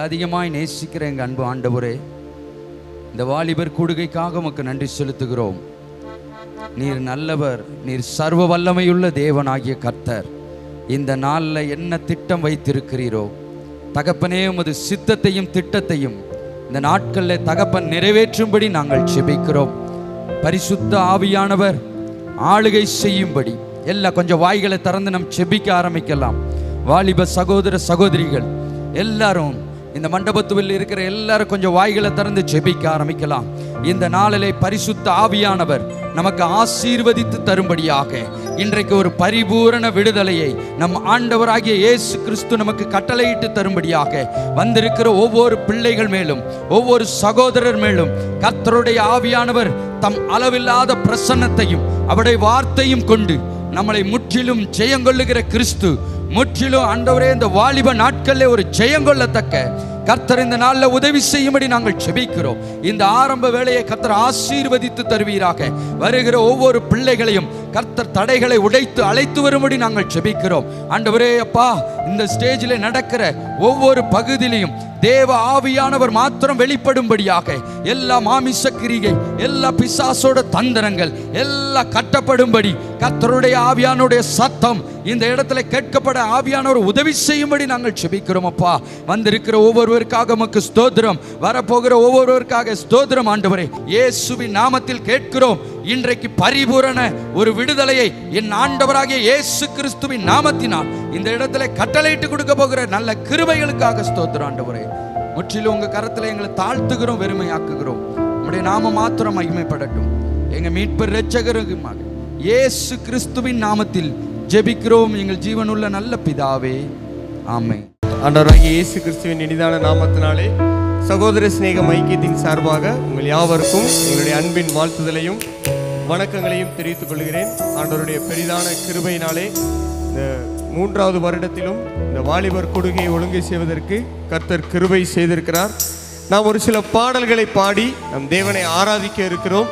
அதிகமாய் நேசிக்கிற எங்கள் அன்பு ஆண்டவரே, இந்த வாலிபர் கூடுகைக்காக உமக்கு நன்றி செலுத்துகிறோம். நீர் நல்லவர், நீர் சர்வ வல்லமையுள்ள தேவனாகிய கர்த்தர். இந்த நாளில் என்ன திட்டம் வைத்திருக்கிறீரோ தகப்பனே, உமது சித்தத்தையும் திட்டத்தையும் இந்த நாட்களில் தகப்பன் நிறைவேற்றும்படி நாங்கள் செபிக்கிறோம். பரிசுத்த ஆவியானவர் ஆளுகை செய்யும்படி எல்லாம் கொஞ்சம் வாய்களை திறந்து நம் செபிக்க ஆரம்பிக்கலாம். வாலிப சகோதர சகோதரிகள் எல்லாரும், இந்த மண்டபத்தில் இருக்கிற எல்லாரும் கொஞ்சம் வாய்களை திறந்து செபிக்க ஆரம்பிக்கலாம். இந்த நாளிலே பரிசுத்த ஆவியானவர் நமக்கு ஆசீர்வதித்து தரும்படியாக இன்றைக்கு ஒரு பரிபூரண விடுதலையை நம் ஆண்டவராகிய இயேசு கிறிஸ்து நமக்கு கட்டளையிட்டு தரும்படியாக வந்திருக்கிற ஒவ்வொரு பிள்ளைகள் மேலும், ஒவ்வொரு சகோதரர் மேலும் கர்த்தருடைய ஆவியானவர் தம் அளவில்லாத பிரசன்னத்தையும் அவருடைய வார்த்தையும் கொண்டு நம்மளை முற்றிலும் ஜெயங்கொள்ளுகிற கிறிஸ்து, முற்றிலும் ஆண்டவரே இந்த வாலிப நாட்களில் ஒரு ஜெயங்கொள்ளத்தக்க கர்த்தர் இந்த நாளில் உதவி செய்யும்படி நாங்கள் செபிக்கிறோம். இந்த ஆரம்ப வேளையை கர்த்தர் ஆசீர்வதித்து தருவீராக. வருகிற ஒவ்வொரு பிள்ளைகளையும் கர்த்தர் தடைகளை உடைத்து அழைத்து வரும்படி நாங்கள் செபிக்கிறோம். ஆண்டவரே அப்பா, இந்த ஸ்டேஜில் நடக்கிற ஒவ்வொரு பகுதியிலையும் தேவ ஆவியானவர் மாத்திரம் வெளிப்படும்படியாக எல்லா மாமிச கிரிகை, எல்லா பிசாசோட தந்திரங்கள் எல்லாம் கட்டப்படும்படி கர்த்தருடைய ஆவியானுடைய சத்தம் இந்த இடத்துல கேட்கப்பட ஆவியானவர் உதவி செய்யும்படி நாங்கள் செபிக்கிறோம். அப்பா, வந்திருக்கிற ஒவ்வொருவருக்காக உமக்கு ஸ்தோத்திரம், வரப்போகிற ஒவ்வொருவருக்காக ஸ்தோத்திரம். ஆண்டவரே, இயேசுவின் நாமத்தில் கேட்கிறோம். இன்றைக்கு பரிபூரண ஒரு விடுதலையை என் ஆண்டவராகிய இயேசு கிறிஸ்துவின் நாமத்தினால் இந்த இடத்துல கட்டளையிட்டு கொடுக்க போகிற நல்ல கிருபைகளுக்காக ஸ்தோத்திரம். ஆண்டவரே, முற்றிலும் உங்க கரத்துல எங்களை தாழ்த்துகிறோம், வெறுமையாக்குகிறோம். உம்முடைய நாம மாத்திரம் மகிமைப்படட்டும். எங்க மீட்பர் இரட்சகருமாக இயேசு கிறிஸ்துவின் நாமத்தில் ஜெபிக்கிறோம் எங்கள் ஜீவனுள்ள நல்ல பிதாவே, ஆமென். ஆண்டவராகிய இயேசு கிறிஸ்துவின் இனிதான நாமத்தினாலே சகோதர சிநேகம் ஐக்கியத்தின் சார்பாக உங்கள் யாவருக்கும் எங்களுடைய அன்பின் வாழ்த்துதலையும் வணக்கங்களையும் தெரிவித்துக் கொள்கிறேன். ஆண்டவருடைய பெரிதான கிருபையினாலே இந்த 3வது வருடத்திலும் இந்த வாலிபர் கொடுகையை ஒழுங்கு செய்வதற்கு கர்த்தர் கிருபை செய்திருக்கிறார். நாம் ஒரு சில பாடல்களை பாடி நம் தேவனை ஆராதிக்க இருக்கிறோம்.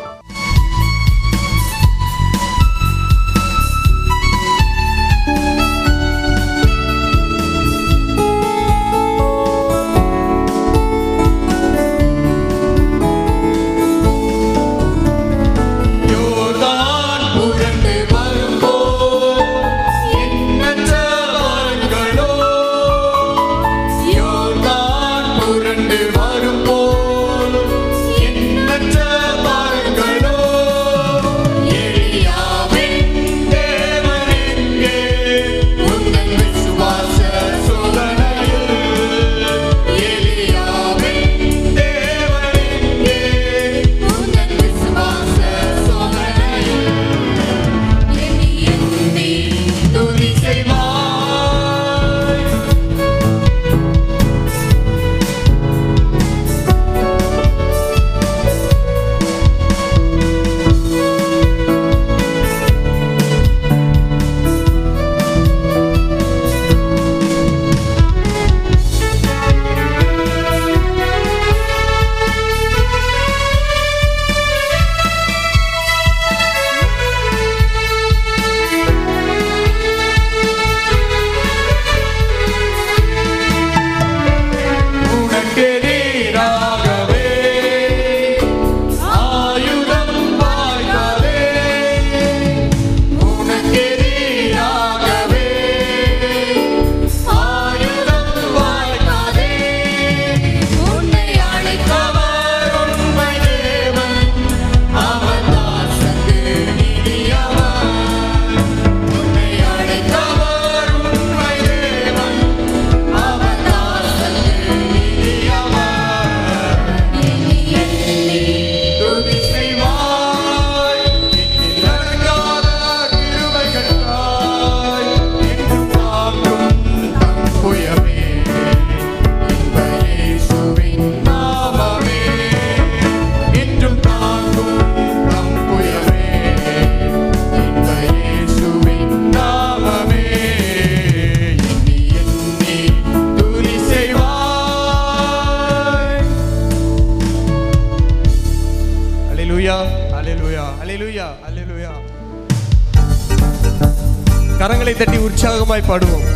கரங்களை தட்டி உற்சாகமாய் பாடுவோம்.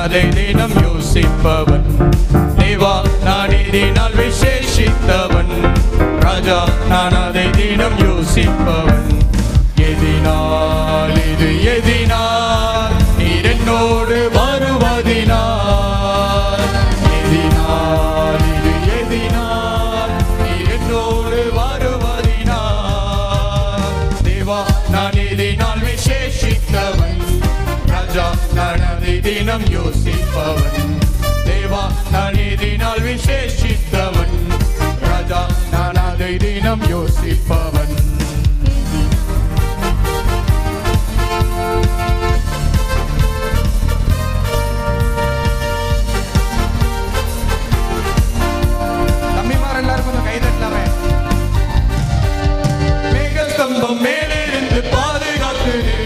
அதை தினம் யோசிப்பவன். தேவா நான் எதினால் விசேஷித்தவன். ராஜா நான் அதை தினம் யோசிப்பவன். எதினால் இது எதினால் நீர் என்னோடு வருவதினால். எதினால் இது எதினால் நீர் என்னோடு வருவதினால். தேவா நான் எதினால் விசேஷித்தவன். ராஜா நான் அதை தினம் யோசிப்பவன். தேவா நான் எதினால் விசேஷித்தவன். ராஜா நான் அதை தினம் யோசிப்பவன். மேகஸ்தம்பம் மேலிருந்து பாதுகாக்குது.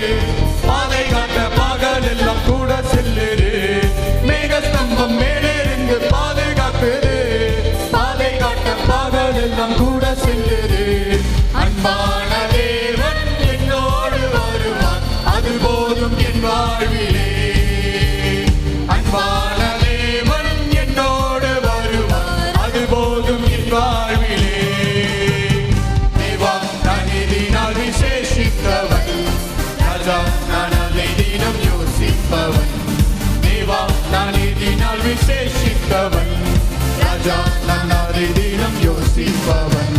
பாதை காட்ட பகல் எல்லாம் கூட செல்லுது. மேகஸ்தம்பம் மேலிருந்து பாதுகாக்குது. பாதை காட்ட பகல் எல்லாம் கூட செல்லுது. அன்பான தேவன் என்னோடு வருவார், அது போதும் என் வாழ்விலே. அன்பான தேவன் என்னோடு வருவார், அது போதும் என் வாழ்விலே. விசேஷித்தவன். ராஜா நான் அதை தினம் யோசிப்பவன். தேவா நான் எதினால் விசேஷித்தவன். ராஜா நான் அதை தினம் யோசிப்பவன்.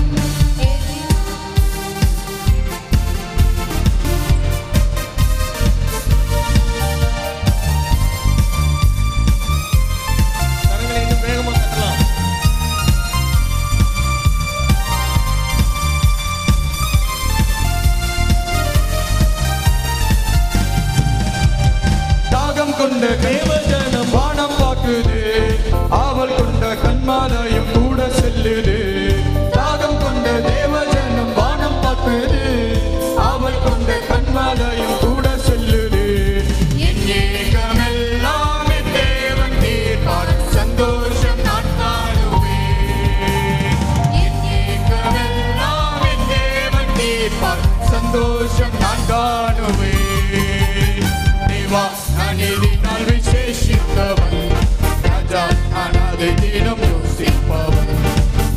கொண்ட தேவஜனம் வானம் பார்க்குது. ஆவல் கொண்ட கண்மாலையும் கூட செல்லுது. தாகம் கொண்ட தேவஜனம் வானம் பார்க்குது. ஆவல் கொண்ட கண்மாலையும் கூட செல்லுது. என் ஏகமெல்லாம் என் தேவன் தீர்ப்பார், சந்தோஷம் நான் காணுவேன். என் ஏகமெல்லாம் என் தேவன் தீர்ப்பார், சந்தோஷம் நான் காணுவேன். தேவா நான் எதினால் விசேஷித்தவன். ராஜா நான் அதை தினம் யோசிப்பவன்.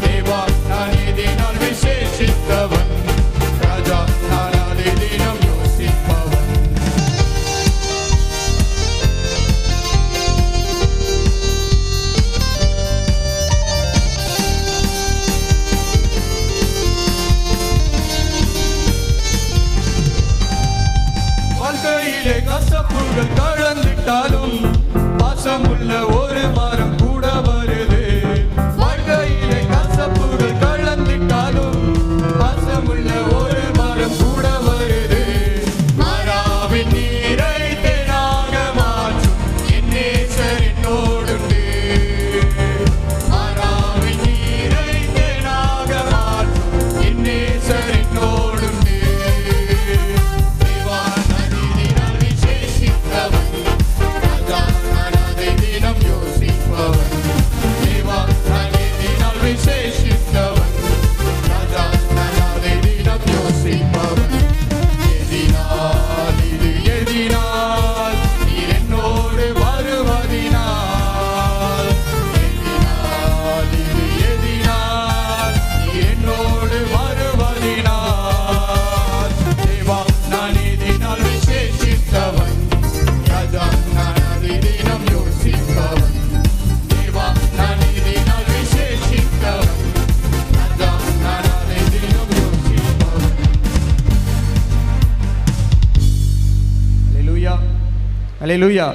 தேவா நான் எதினால் விசேஷித்தவன். ராஜா நான் அதை தினம் யோசிப்பவன். வாழ்க்கையிலே கசப்புகள் கலந்துட்டாலும் பாசமுள்ள ஒரு மரம் கூட வருது. வாழ்க்கையிலே கசப்புகள் கலந்துட்டாலும் பாசமுள்ள ஒரு மரம் கூட வருது. மாறாவின் நீரை தேனாக மாற்றும் என் நேசர் என்னோடுண்டு. மாறாவின் நீரை தேனாக மாற்றும் என் நேசர் என்னோடுண்டு. தேவா நான் எதினால் விசேஷித்தவன். ராஜா நான் அதை தினம் யோசிப்பவன். தேவா நான் எதினால் விசேஷித்தவன். ராஜா நான் அதை தினம் யோசிப்பவன். எதினால் இது எதினால் நீர் என்னோடு வருவதினால். எதினால் இது எதினால் நீர் என்னோடு வருவதினால். தேவா நான் எதினால் விசேஷித்தவன். ராஜா நான் அதை தினம் யோசிப்பவன். தேவா நான் எதினால் விசேஷித்தவன். ராஜா நான் அதை தினம் யோசிப்பவன். அல்லேலூயா, அல்லேலூயா.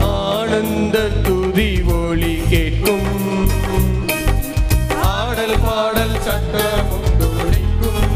ஆனந்த துதி ஒலி கேட்கும். ஆடல் பாடல் சத்தமும் துணிக்கும்.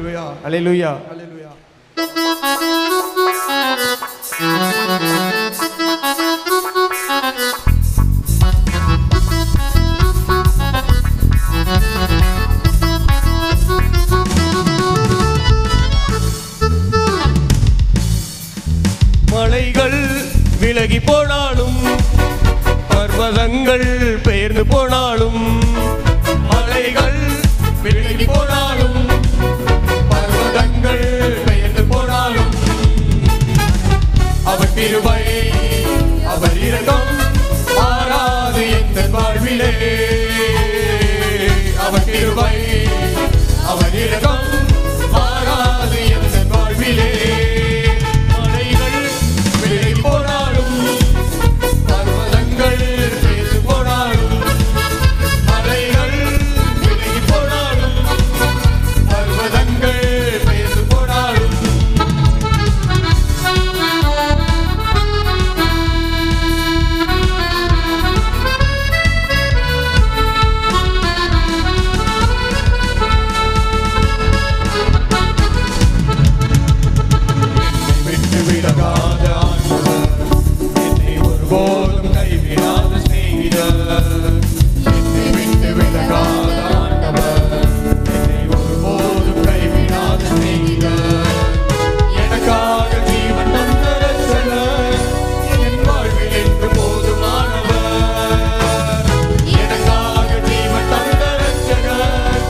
அல்லேலூயா அல்லேலூயா அல்லேலூயா. மலைகள் விலகி போனாலும் பர்வதங்கள் பெயர்ந்து போனாலும், மலைகள் விலகி போனாலும் பர்வதங்கள் பெயர்ந்து போனாலும், அவர் கிருபை அவர் இரக்கம் மாறாது எந்த வாழ்விலே. அவர் கிருபை அவர் இரக்கம் மாறாது எந்த வாழ்விலே. போனாலும் பர்வதங்கள் பேசு போனாலும், மலைகள் விலகி போனாலும் பர்வதங்கள் பேசு போனாலும், விட்டு விலகாத போதும் கைவிடாத சிநேகிதர், என்னை விட்டு விலகாத ஆண்டவர், என்னை ஒருபோதும் கைவிடாத சிநேகிதர். எனக்காக ஜீவன் தந்த ரட்சகர், என் வாழ்வில் என்று போதுமானவர். எனக்காக ஜீவன் தந்த ரட்சகர்,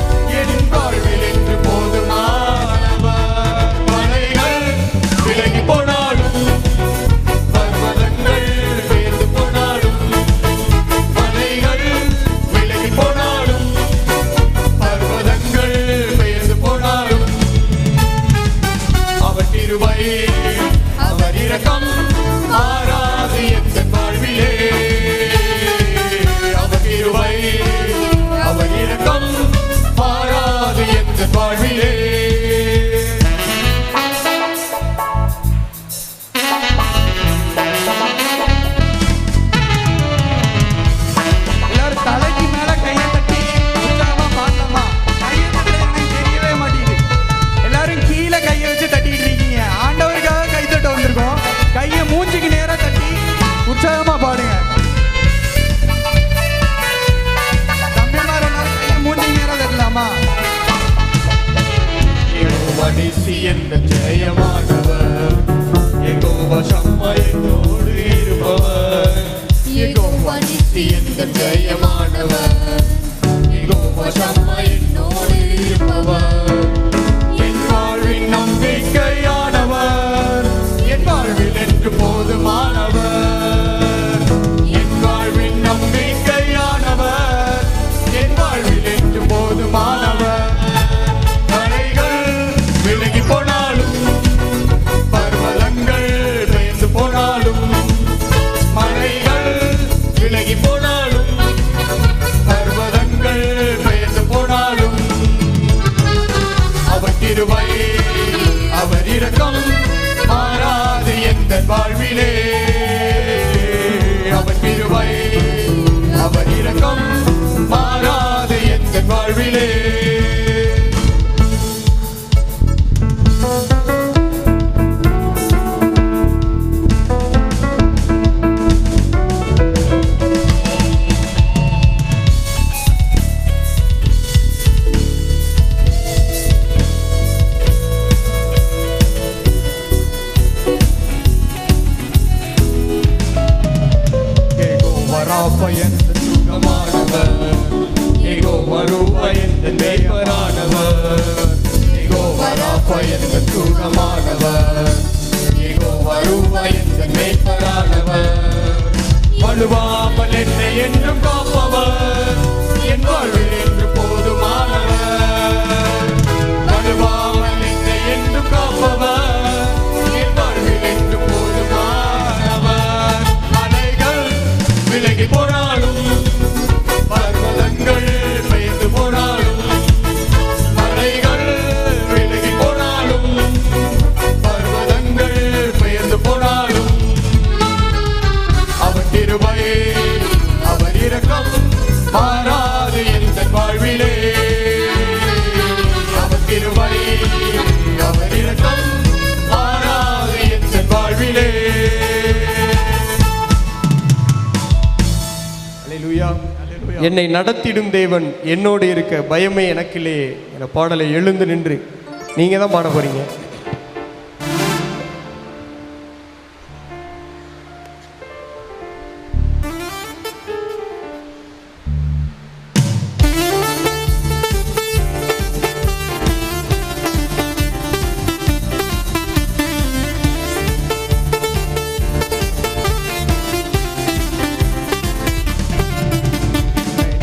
என் வாழ்வில் என்று போதுமானவர். மலைகள் விலகி போனாலும் பர்வதங்கள் அவர் இரக்கம் மாறாது எந்த வாழ்விலே. அவர் கிருபை அவர் இரக்கம் மாறாது எந்த வாழ்விலே. எல்லாரும் தலைக்கு மேல கையை தட்டி உற்சாகமா பாடலாமா? கையை தட்டி எனக்கு தெரியவே மாட்டேங்குது. எல்லாரும் கீழே கையை வச்சு தட்டிட்டு இருக்கீங்க. ஆண்டவருக்காக கை தட்ட வந்திருக்கோம். கையை மூஞ்சிக்கு நேரா தட்டி உற்சாகமா பாடுங்க. தம்பிமார் எல்லாரும் கையை மூஞ்சிக்கு நேரா தட்டலாமா? யெகோவா நிசி என்ற ஜெயமானவர், யெகோவா ஷம்மா என்னோடு இருப்பவர். யெகோவா நிசி என்ற ஜெயமானவர், யெகோவா ஷம்மா என்னோடு இருப்பவர். என் வாழ்வின் நம்பிக்கையானவர், என் வாழ்வில் என்று போதுமானவர். என் வாழ்வின் நம்பிக்கையானவர், என் வாழ்வில் என்று போதுமானவர். மலைகள் விலகி போனாலும் பர்வதங்கள் பெயர்ந்து போனாலும், மலைகள் விலகி போனாலும் பர்வதங்கள் பெயர்ந்து போனாலும், அவர் கிருபை அவர் இரக்கம் மாறாது எந்த வாழ்விலே. அவர் கிருபை அவர் இரக்கம் மாறாது எந்த வாழ்விலே. வலுவாமல் என்னை என்றும் காப்பவர், என் வாழ்வில் என்று போதுமானவர். வலுவாமல் என்னை என்றும் காப்பவர், என் வாழ்வில் என்று போதுமானவர். மலைகள் விலகி போனாலும் பர்வதங்கள் பெயர்ந்து போனாலும், மலைகள் விலகி போனாலும் பர்வதங்கள் பெயர்ந்து போனாலும், அவர் கிருபை அவர் இரக்கம் மாறாது எந்த என்னை நடத்திடும் தேவன் என்னோடு இருக்க பயமே எனக்கில்லையே என பாடலை எழுந்து நின்று நீங்க தான் பாட போறீங்க.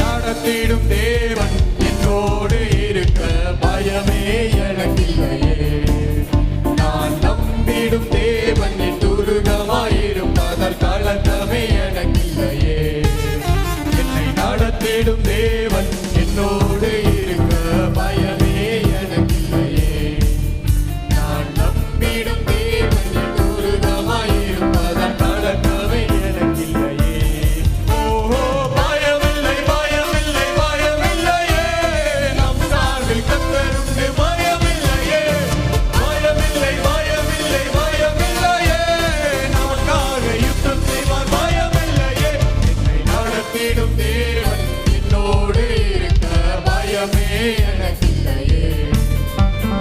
நடத்திடும் தேவன் என்னோடு இருக்க பயமே எனக்கில்லையே. நான் நம்பிடும் தேவன் என் துருகமாயிருப்பதால் கலக்கமே எனக்கில்லையே. என்னை நடத்திடும் தேவன் என்னோடு இருக்க பயமே எனக்கில்லையே. நான் நம்பிடும் தேவன் என் துருகமாயிருப்பதால் கலக்கமே எனக்கில்லையே. ஓஹோ பயமில்லை பயமில்லை பயமில்லையே. நம் சார்பில் கர்த்தருண்டு பயமில்லையே. பயமில்லை பயமில்லை பயமில்லையே. நமக்காக யுத்தம் செய்வார் பயமில்லையே. என்னை நடத்திடும் தேவன் என்னோடு இருக்க பயமே எனக்கில்லையே.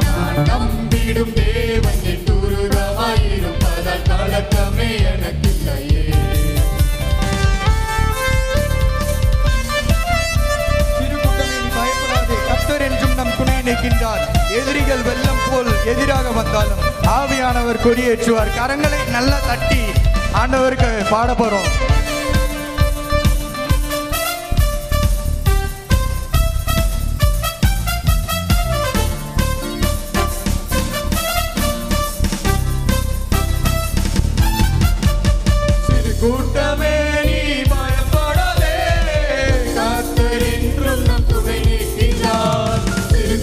நான் நம்பிடும் தேவன் என் துருகமாயிருப்பதால் கலக்கமே எனக்கில்லையே. திருக்கூட்டமே நீ பயப்படாதே, கர்த்தர் என்றும் நம் துணை நிற்கின்றார். எதிரிகள் வெள்ளம் போல் எதிராக வந்தாலும் ஆவியானவர் கொடியேற்றுவார். கரங்களை நல்லா தட்டி ஆண்டவருக்கு பாட போறோம். கூட்டமே நீ பயப்படாதே, கர்த்தர் என்றும் நம் துணை நிற்கின்றார்.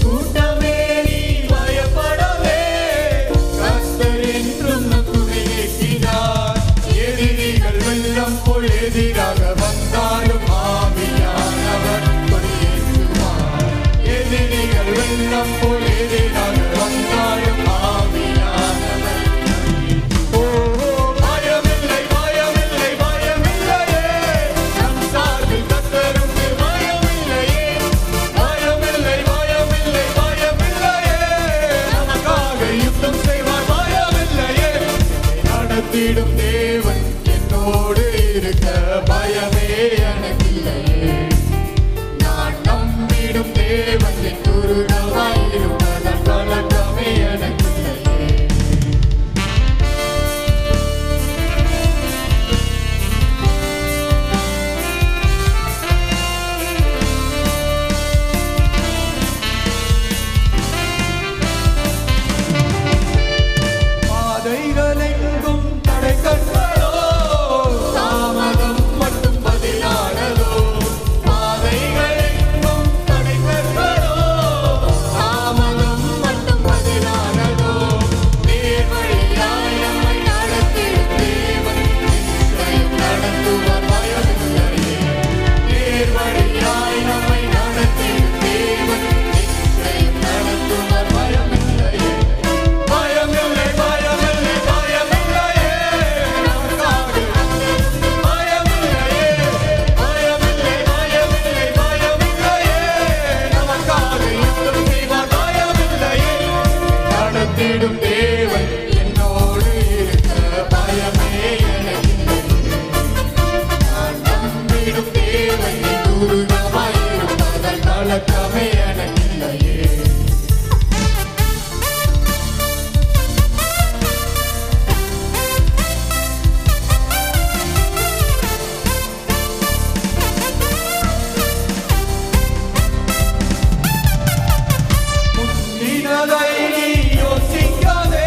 கூட்டமே நீ பயப்படாதே, கர்த்தர் என்றும் நம் துணை நிற்கின்றார். எதிரிகள் வெள்ளம் போல் எதிராக வந்தாலும் ஆவியானவர் கொடியேற்றுவார். எதிரிகள் வெள்ளம் போல் எதிராக வந்தாலும் ஆவியானவர் ஓஹோ பயமில்லை பயமில்லை பயமில்லையே. நம் சார்பில் கர்த்தருண்டு பயமில்லையே. பயமில்லை பயமில்லை பயமில்லையே. நமக்காக யுத்தம் செய்வார் பயமில்லையே. நடத்திடும் தேவன் என்னோடு இருக்க பயமே எனக்கில்லையே. நான் நம்பிடும் தேவன் என் துருகமாயிருப்பதால் கலக்கமே எனக்கில்லையே. பாதைகளெங்கும் தடை கண்களோ, தாமதம் மட்டும் பதிலானதோ. பாதைகளெங்கும் தடை கண்களோ, தாமதம் மட்டும் பதிலானதோ. நேர்வழியாய் நம்மை நடத்திடும் தேவன் நிச்சயம் நடத்துவார் பயமில்லையே. நேர்வழியாய் நம்மை நடத்திடும் தேவன் நிச்சயம் நடத்துவார் பயமில்லையே. பயமில்லை பயமில்லை பயமில்லையே. நமக்காக பயமில்லையே. பயமில்லை பயமில்லை பயமில்லையே. நமக்காக யுத்தம் செய்வார் பயமில்லையே. நடத்திடும் தேவன் என்னோடு இருக்க பயமே எனக்கில்லையே. நான் நம்பிடும் தேவன் என் துருகமாயிருப்பதால் கலக்கமே எனக்கில்லையே. முந்தினதை நீ யோசிக்காதே,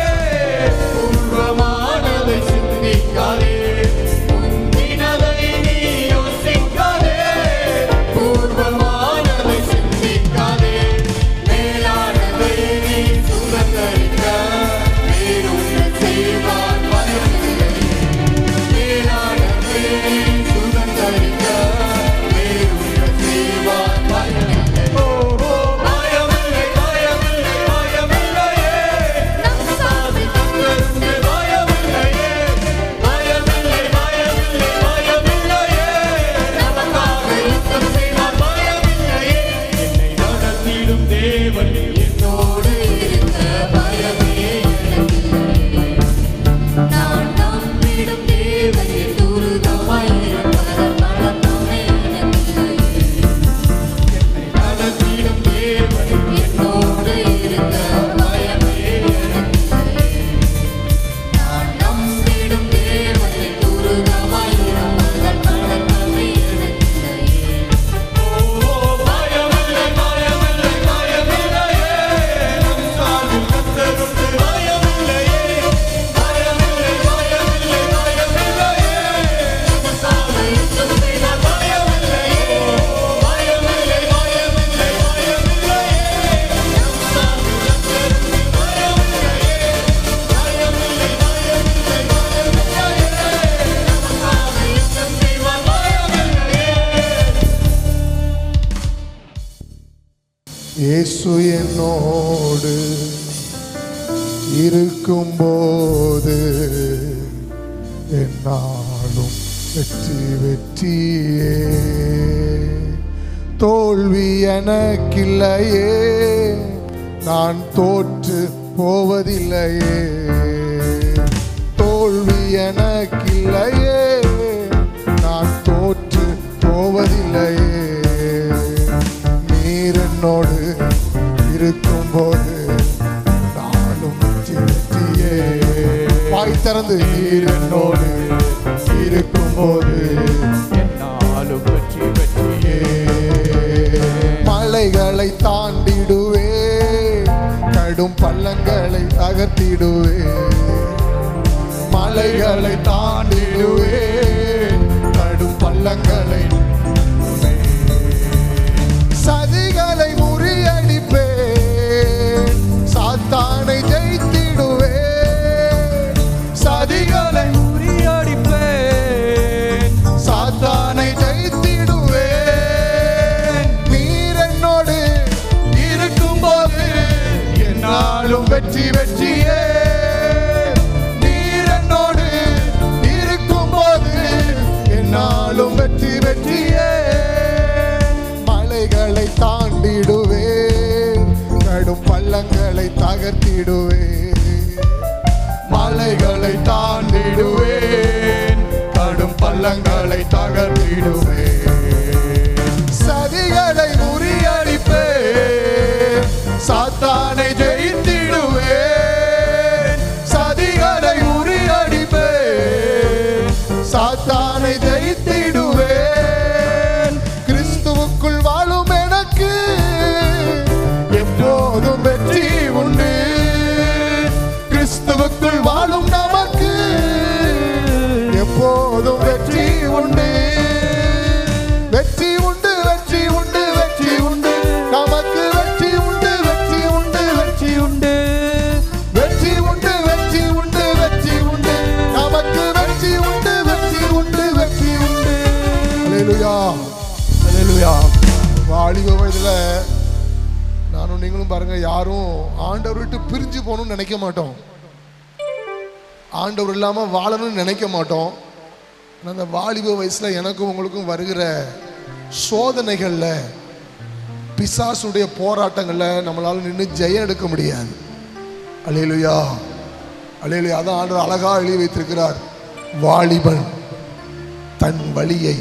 இயேசு என்னோடு இருக்கும்போது என்னாலும் வெற்றி வெற்றியே. தோல்வி எனக்கில்லையே, நான் தோற்று போவதில்லையே. தோல்வி எனக்கில்லையே, நான் தோற்று போவதில்லையே. நீர் என்னோடு இருக்கும்போது நானும் வெற்றி வெற்றியே. வாய் திறந்து நீர் என்னோடு இருக்கும்போது என்னாலும் வெற்றி வெற்றியே. மலைகளை தாண்டிடுவே, கடும் பள்ளங்களை தகர்த்திடுவே. மலைகளை தாண்டிடுவே, கடும் பள்ளங்களை சதிகளை முறியடிப்பேன், சாத்தானை ஜெயித்திடுவேன். சதிகளை முறியடிப்பேன், சாத்தானை ஜெயித்திடுவேன். நீர் என்னோடு இருக்கும்போது என்னாலும் வெற்றி வெற்றியே. நீர் என்னோடு இருக்கும்போது என்னாலும் வெற்றி வெற்றியே. மலைகளை தாண்டிடுவேன், கடும் பள்ளங்களை தகர்த்திடுவேன். மலைகளை தாண்டிடுவேன், கடும் பள்ளங்களை தகர்த்திடுவேன். சதிகளை முறியடிப்பேன், சாத்தானை ஜெயித்திடுவேன். சதிகளை முறியடிப்பேன், சாத்தானை ஜெயித்திடுவேன். கிறிஸ்துவுக்குள் வாழும் எனக்கு எப்போதும் வெற்றி உண்டு. கிறிஸ்துவுக்குள் வாழும் நமக்கு எப்போதும் வெற்றி உண்டு. வெற்றி உண்டு, வெற்றி உண்டு, வெற்றி உண்டு, நமக்கு வெற்றி உண்டு, வெற்றி உண்டு, வெற்றி உண்டு. வெற்றி உண்டு, வெற்றி உண்டு, வெற்றி உண்டு, நமக்கு வெற்றி உண்டு, வெற்றி உண்டு, வெற்றி உண்டு. அல்லேலூயா, அல்லேலூயா. வாலிப வயதுல நானும் நீங்களும் பாருங்க, யாரும் ஆண்டவர் விட்டு பிரிஞ்சு போகணும்னு நினைக்க மாட்டோம். ஆண்டவர் இல்லாம வாழணும்னு நினைக்க மாட்டோம். அந்த வாலிப வயசுல எனக்கும் உங்களுக்கும் வருகிற சோதனைகள்ல, பிசாசுடைய போராட்டங்கள்ல நம்மளால நின்று ஜெயம் எடுக்க முடியாது. அல்லேலூயா, அல்லேலூயா. அதான் ஆண்டவர் அழகா எழுதி வைத்திருக்கிறார், வாலிபன் தன் வழியை.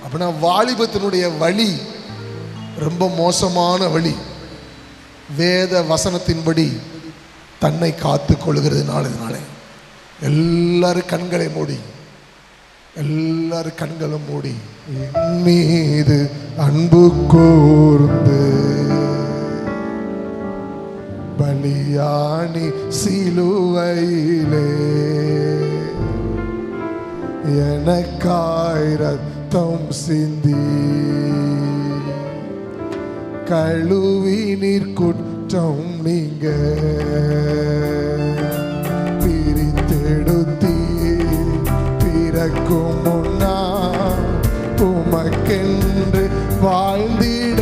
அப்படின்னா வாலிபத்தினுடைய வழி ரொம்ப மோசமான வழி. வேத வசனத்தின்படி தன்னை காத்து கொள்கிறதுனால எல்லாரும் கண்களை மூடி, எல்லாரும் கண்களும் மூடி, என் மீது அன்பு கூர்ந்து பலியானி சிலுவையிலே எனக்காய் ரத்தம் சிந்தி கழுவி நீர் குற்றம் நீங்க பிரித்தெடுத்தி பிறக்கும் முன்னா உமக்கென்று வாழ்ந்திட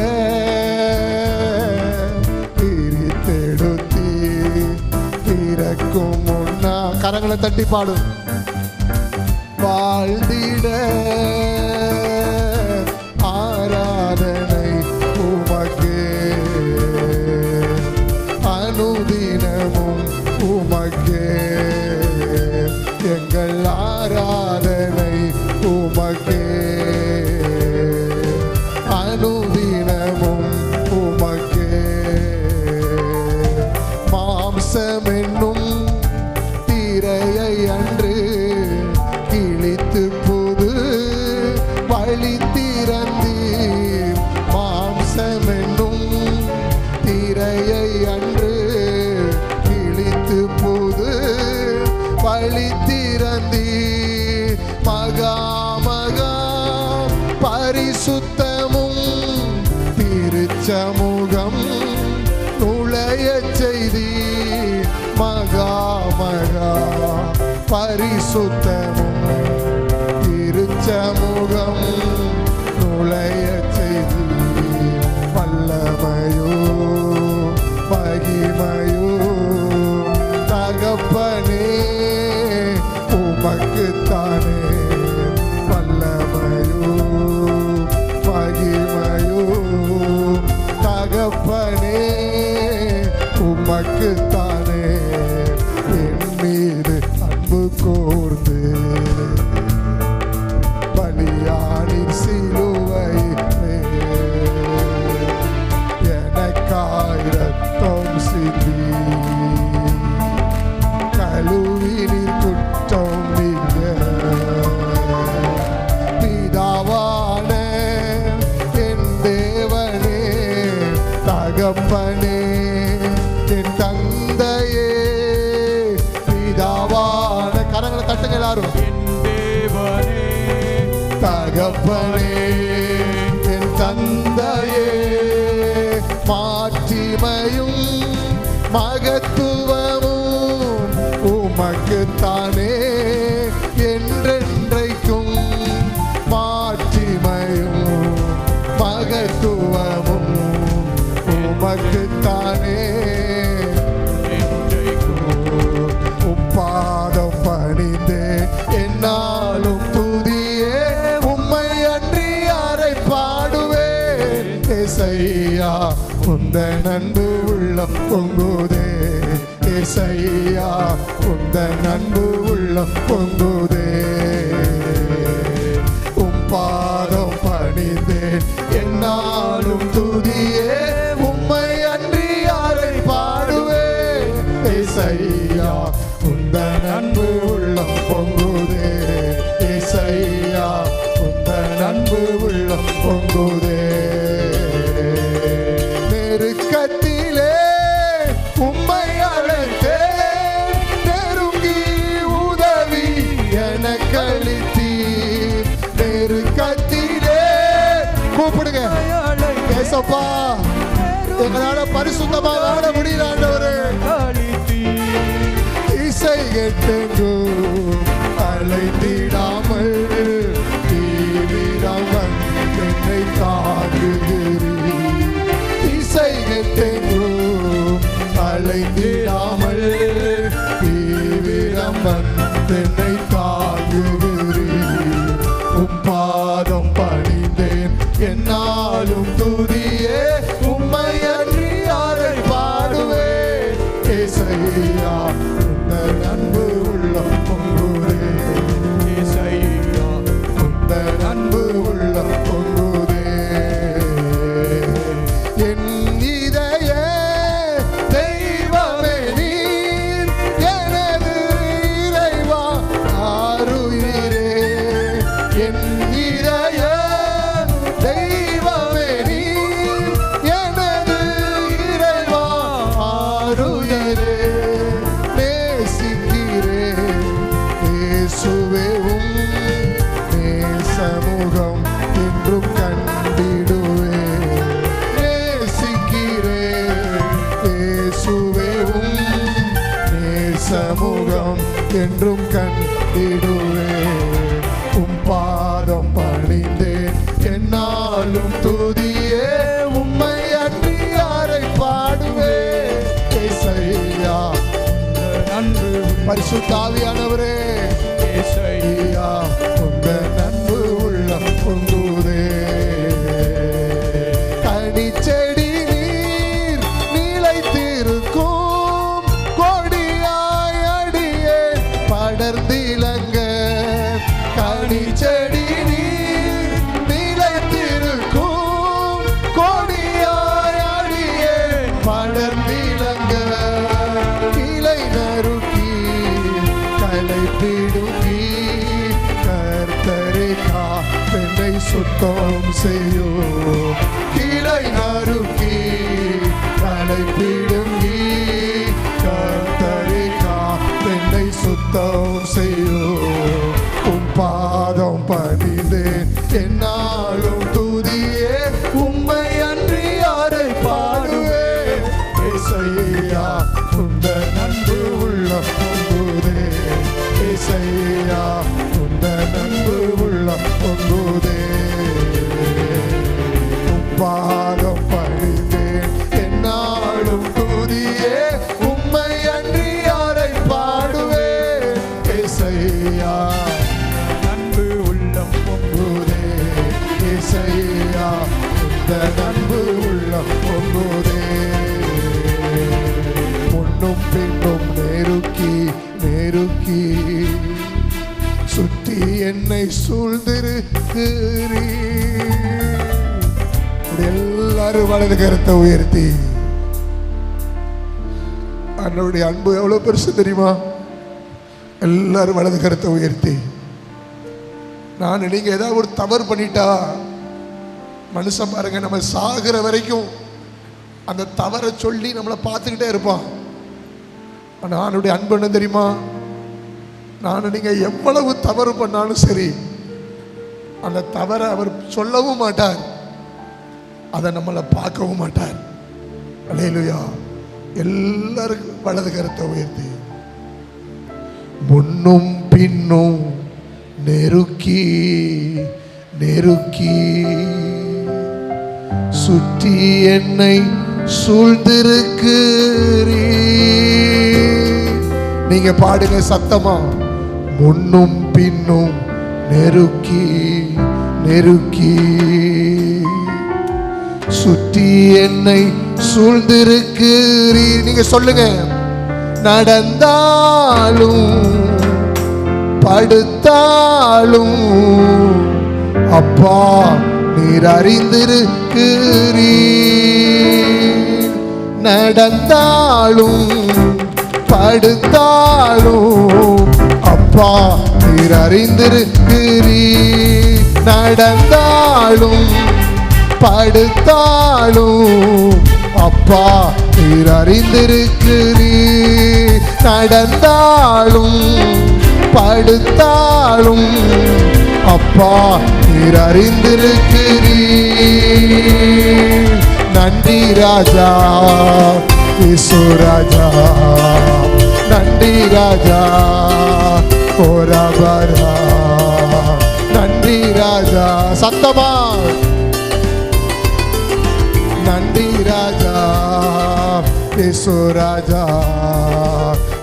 பிரித்தெடுத்தி பிறக்கும் முன்னா கரங்களை தட்டி பாடும் வாழ்ந்திட ஆராதனை உமக்கே அனுதினமும் உமக்கே எங்கள் ஆராதனை உமக்கே அனுதினமும் உமக்கே மாம்சம் என்னும் திரையை அன்று கிழித்து புது வழி திறந்தி மாம்சம் என்னும் திரையை அன்று கிழித்து புது வழி திறந்தி மகாமகா பரிசுத்தமும் திருச்சமூகம் நுழைய செய்தி மகாமகா பரிசுத்தமும் திருச்சமூகம் நுழைய செய்தி வல்லமையோ தந்தையே பிதாவான கரங்களை தட்டுங்க எல்லாரும். தேவனே தகப்பனே என் தந்தையே மாட்சிமையும் மகத்துவமும் உமக்குத்தானே என்றென்றைக்கும் மாட்சிமையும் மகத்துவமும் உமக்குத்தானே உப்பாதம் பணிந்தே என்னாலும் துதியே உம்மை அன்றி யாரை பாடுவேன் ஏசையா உந்தன் அன்பு உள்ளம் பொங்குதே ஏசையா உந்தன் அன்பு உள்ளம் பொங்குதே உம்பாதம் பணிந்தேன் என்னாலும் துதியே உம்மை அன்றி யாரை பாடுவேன் ஏசையா உந்தன் அன்பு உள்ளம் பொங்குதே ஏசையா உந்தன் அன்பு உள்ளம் பொங்குதே நெருக்கத்திலே உம்மை அழைத்தேன் நெருங்கி உதவி எனக்கு அளித்தீர் நெருக்கத்திலே கூப்பிடுங்க ஏசப்பா எங்களால பரிசுத்தமா வாழ முடியல ஆண்டவரே இசை கேட்டெங்கும் அலைந்திடாமல் தீவிரம் என்னை தாங்குகிறீர் இசை கேட்டெங்கும் அலைந்திடாமல் தீவிரம் என்னை தாங்குகிறீர் உம் பாதம் பணிந்தேன் என்னாலும் துதியே உம்மை அன்றி யாரை பாடுவேன் ஏசையா உந்தன் அன்பு உள்ளம் பொங்குதே ஏசையா உந்தன் அன்பு உள்ளம் பொங்குதே என் இதய தெய்வமே நீர் எனது இறைவா ஆருயிரே என் இதய தெய்வமே நீர் எனது இறைவா ஆருயிரே நேசிக்கிறேன் இயேசுவே உம் நேசமுகம் என்றும் கண்டிடுவேன் நேசிக்கிறேன் இயேசுவே உம் நேசமுகம் என்றும் கண்டிடுவேன் உம் பாதம் பணிந்தேன் என்னாலும் துதியே உம்மை அன்றி யாரை பாடுவேன் ஏசையா அன்பு பரிசுத்த ஆவியானவரே ஏசையா உந்தன் அன்பு உள்ளம் பொங்குதே கனிச்செடி நீர் நிலைத்திருக்கும் கொடியாய் அடியே படர்ந்திலங்க கனிச்செடி நீர் நிலைத்திருக்கும் கொடியாய் அடியே படர்ந்திலங்க கிளை நறுக்கி களை பிடுங்கி கர்த்தரே காப்பெண்ணை சுத்தம் செய்யும் கிளை நறுக்கி களை பிடுங்கி கர்த்தரே காப்பெண்ணை சுத்தம் செய்யும் உம் பாதம் பணிந்தேன் என்னாலும் துதியே உம்மை அன்றி யாரை பாடுவேன் ஏசையா உந்தன் அன்பு உள்ளம் பொங்குதே ஏசையா உந்தன் அன்பு உள்ளம் பொங்குதே உம் பாதம் பணிந்தேன் என்னாலும் துதியே உம்மை அன்றி யாரை பாடுவேன் ஏசையா அன்பு உள்ளம் பொங்குதே ஏசையா உந்தன் அன்பு உள்ளம் பொங்குதே முன்னும் பின்னும் நெருக்கி நெருக்கி சுற்றி என்னை சூழ்ந்திருக்கிறீர் எல்லாரும் வலது கருத்தை உயர்த்தி அண்ணனுடைய அன்பு எவ்வளவு பெருசு தெரியுமா எல்லாரும் வலது கருத்தை உயர்த்தி நான் நீங்க ஏதாவது ஒரு தவறு பண்ணிட்டா மனுஷன் பாருங்க நம்ம சாகிற வரைக்கும் அந்த தவறை சொல்லி நம்மளை பார்த்துக்கிட்டே இருப்பான் ஆனால் ஆண்டுடைய அன்பு என்ன தெரியுமா? நான் நீங்க எவ்வளவு தவறு பண்ணாலும் சரி, அந்த தவறை அவர் சொல்லவும் மாட்டார், அதை நம்மளை பார்க்கவும் மாட்டார். அல்லேலூயா. எல்லாருக்கும் வலது கருத்தை உயர்த்தி முன்னும் பின்னும் நெருக்கி நெருக்கி சுற்றி என்னை சூழ்ந்திருக்கிறீ. நீங்க பாடுங்க சத்தமா. முன்னும் பின்னும் நெருக்கி நெருக்கி சுற்றி என்னை சூழ்ந்திருக்கிறீ. நீங்க சொல்லுங்க. நடந்தாலும் படுத்தாலும் அப்பா நீர் அறிந்திருக்கிறீ. நடந்தாலும் படுத்தாலும் அப்பா நீர் அறிந்திருக்கிறீ. நடந்தாலும் படுத்தாலும் அப்பா நீர் அறிந்திருக்கிறீ. நடந்தாலும் படுத்தாலும் அப்பா நீர் அறிந்திருக்கிறீ. நன்றி ராஜா இயேசு ராஜா, நன்றி ராஜா ஓராபரா, நன்றி ராஜா. சத்தமா நன்றி ராஜா இயேசு ராஜா,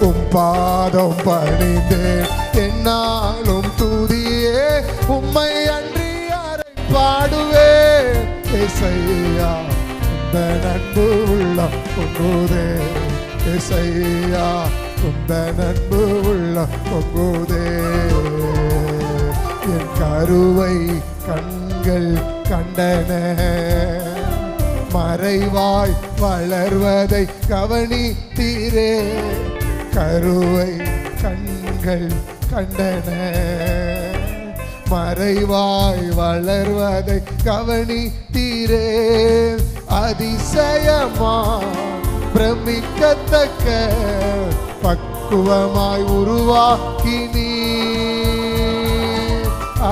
உம் பாதம் பணிந்தேன் என்னாலும் துதியே உம்மை அன்றி யாரை பாடுவே. ஏசையா உந்த நன்பு உள்ளம் பொங்குதே, ஏசையா உந்த நன்பு உள்ளம் பொங்குதே. என் கருவை கண்கள் கண்டன, மறைவாய் வளர்வதை கவனித்தீரே. கருவை கண்கள் கண்டன, மறைவாய் வளர்வதை கவனித்தீரே. அதிசயமா பிரமிக்கத்தக்க பக்குவமாய் உருவாக்கினீ.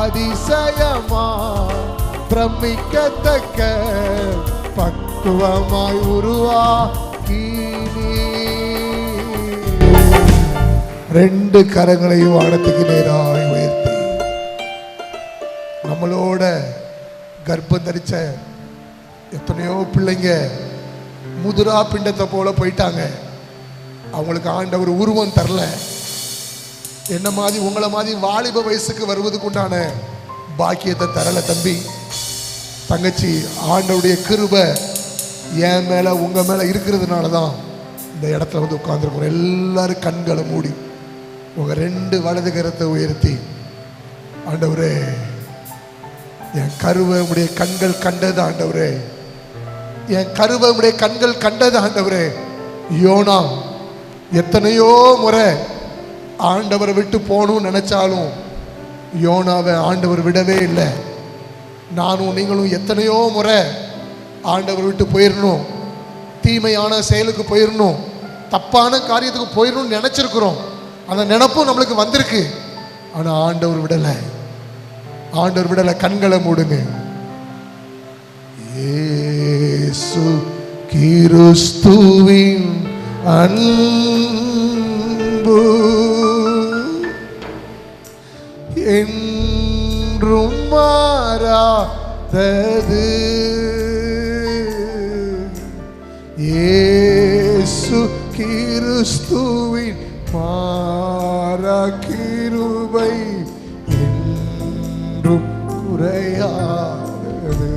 அதிசயமா பிரமிக்கத்தக்க பக்குவமாய் உருவாக்கினீ. ரெண்டு கரங்களையும் வானத்துக்கு நேராய் உயர்த்தி நம்மளோட கர்ப்பம் தரிச்ச எத்தனையோ பிள்ளைங்க முதுரா பிண்டத்தை போல போயிட்டாங்க. அவங்களுக்கு ஆண்டவர் உருவம் தரல. என்ன மாதிரி உங்களை மாதிரி வாலிப வயசுக்கு வருவதுக்கு உண்டான பாக்கியத்தை தரல. தம்பி தங்கச்சி, ஆண்டவருடைய கிருபை என் மேல உங்க மேல இருக்கிறதுனால தான் இந்த இடத்துல வந்து உட்கார்ந்துருக்கோம். எல்லாரும் கண்களை மூடி உங்க ரெண்டு வலது கரத்தை உயர்த்தி, ஆண்டவரே என் கருவை உடைய கண்கள் கண்டது ஆண்டவரே, என் கருவை உடைய கண்கள் கண்டது ஆண்டவரே. யோனா எத்தனையோ முறை ஆண்டவரை விட்டு போகணும்னு நினைச்சாலும் யோனாவை ஆண்டவர் விடவே இல்லை. நானும் நீங்களும் எத்தனையோ முறை ஆண்டவர் விட்டு போயிடணும், தீமையான செயலுக்கு போயிடணும், தப்பான காரியத்துக்கு போயிடணும்னு நினைச்சிருக்கிறோம். அந்த நினைப்பும் நம்மளுக்கு வந்திருக்கு. ஆனா ஆண்டவர் விடலை, ஆண்டவர் விடலை. கண்களை மூடுங்க. இயேசு கிறிஸ்துவின் அன்பு என்றும் மாறாதது. இயேசு கிறிஸ்துவின் மாறா கிருபை என்றும் குறையாதது.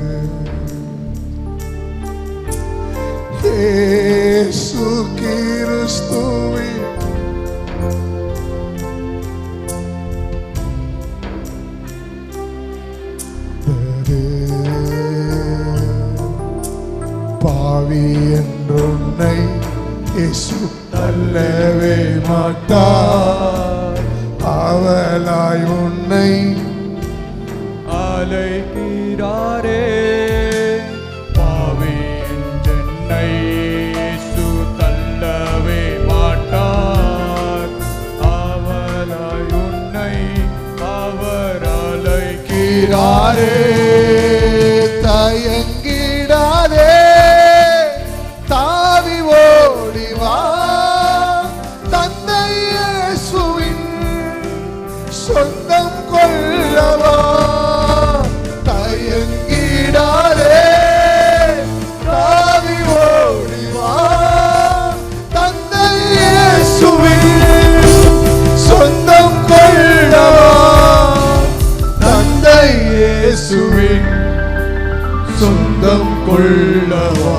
இயேசு கிறிஸ்துவின் பாவி என்றுன்னை இயேசு தள்ளவே மாட்டார். அவளாய் உன்னை அழைக்கிறாரே. பாவி என்றென்னை இயேசு தள்ளவே மாட்டார். தருகிறாரே. தயங்கிடாதே, தாவி ஓடிவா, தந்தை இயேசுவின் சொந்தம் கொள்ளவா. தயங்கிடாதே, தாவி ஓடிவா, தந்தை இயேசுவின் சொந்தம் கொள்ளவா. தந்தை இயேசுவின் சொந்தம் கொள்ளவா.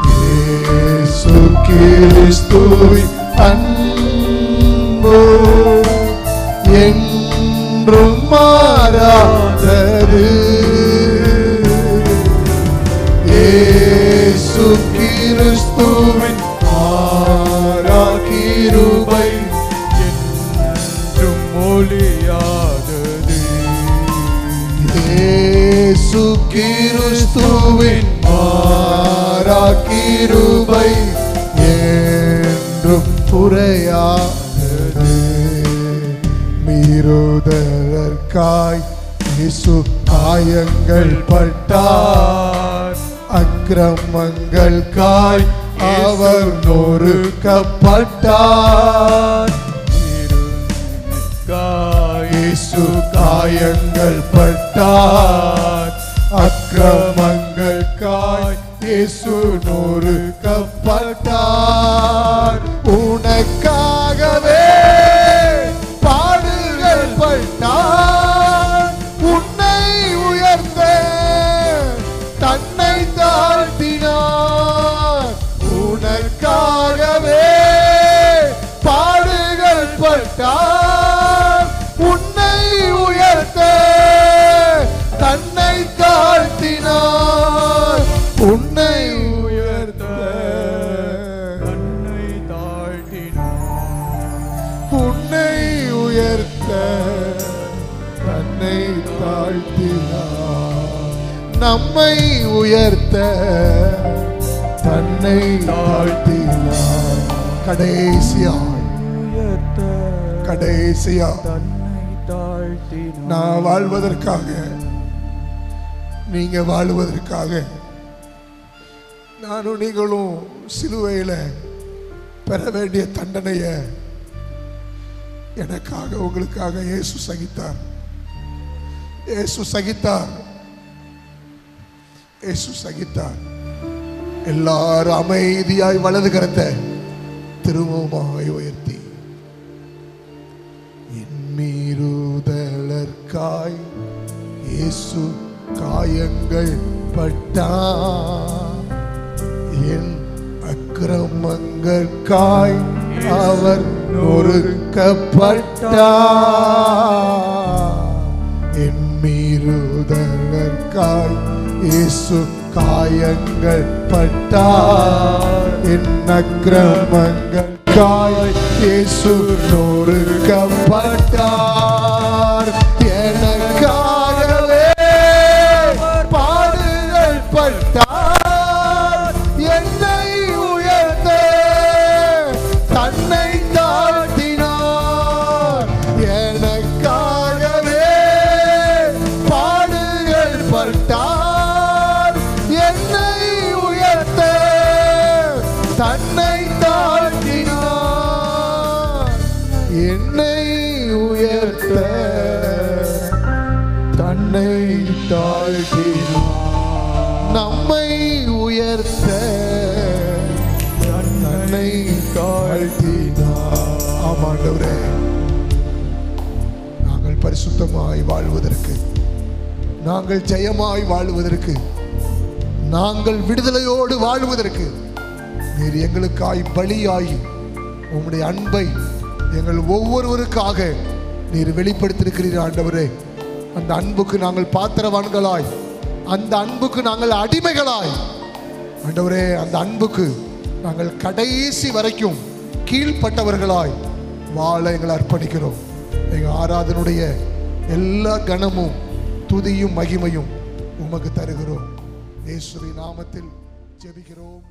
இயேசு கிறிஸ்துவின் அன்பு என்றும் மாறாதது. இயேசு கிறிஸ்துவின் மாறா கிருபை என்றும் ஒளியாதது. இயேசு கிறிஸ்துவின் மாறா கிருபை என்றும் குறையாதது. மீறுதற்காய் இயேசு காயங்கள் பட்டார், அக்கிரமங்களுக்காய் அவர் நொறுக்கப்பட்டார். இயேசு காயங்கள் பட்டார், அக்கிரமங்களுக்காய் இயேசு நொறுக்கப்பட்டார். உனக்காகவே பாடுகள் பட்டார், உன்னை உயர்த்த தன்னை தாழ்த்தினார். உனக்காகவே பாடுகள் பட்டார், உன்னை உயர்த்த தன்னை தாழ்த்தினார். உன்னை உயர்த்த தன்னை தாழ்த்தினார். உன்னை உயர்த்த தன்னை தாழ்த்தினார். நம்மை உயர்த்த தன்னை தாழ்த்தினார். கடைசியா தன்னை தாழ்த்தினார். நான் வாழ்வதற்காக, நீங்க வாழ்வதற்காக, நானும் நீங்களும் சிலுவையில பெற வேண்டிய தண்டனைய எனக்காக உங்களுக்காக இயேசு சகித்தார். இயேசு சகித்தார். இயேசு சகித்தார். எல்லாரும் அமைதியாய் வலது கரத்தை திரும்பவுமாய் உயர்த்தி, என் மீறுதலற்காய் இயேசு காயங்கள் பட்டார், என் அக்கிரமங்களுக்காய் அவர் நொறுக்கப்பட்டார். என் மீறுதலற்காய் இயேசு காயங்கள் பட்டார், என் அக்கிரமங்களுக்காய் இயேசு நொறுக்கப்பட்டார். எனக்காகவே பாடுகள் பட்டார், என்னை உயர்த்த தன்னை தாழ்த்தினார். எனக்காகவே பாடுகள் பட்டார், என்னை உயர்த்த தன்னை தாழ்த்தினார். என்னை உயர்த்த தன்னை தாழ்த்தினார். நம்மை உயர்த்த தன்னை தாழ்த்தினார். ஆமாண்டவரே, நாங்கள் பரிசுத்தமாய் வாழ்வதற்கு, நாங்கள் ஜெயமாய் வாழ்வதற்கு, நாங்கள் விடுதலையோடு வாழ்வதற்கு நீர் எங்களுக்காய் பலியாகி உம்முடைய அன்பை எங்கள் ஒவ்வொருவருக்காக நீர் வெளிப்படுத்தியிருக்கிறீர் ஆண்டவரே. அந்த அன்புக்கு நாங்கள் பாத்திரவான்களாய், அந்த அன்புக்கு நாங்கள் அடிமைகளாய் ஆண்டவரே, அந்த அன்புக்கு நாங்கள் கடைசி வரைக்கும் கீழ்ப்பட்டவர்களாய் வாழ எங்களை அர்ப்பணிக்கிறோம். எங்கள் ஆராதனுடைய எல்லா கனமும் துதியும் மகிமையும் உமக்கு தருகிறோம். இயேசுவின் நாமத்தில் ஜெபிக்கிறோம்.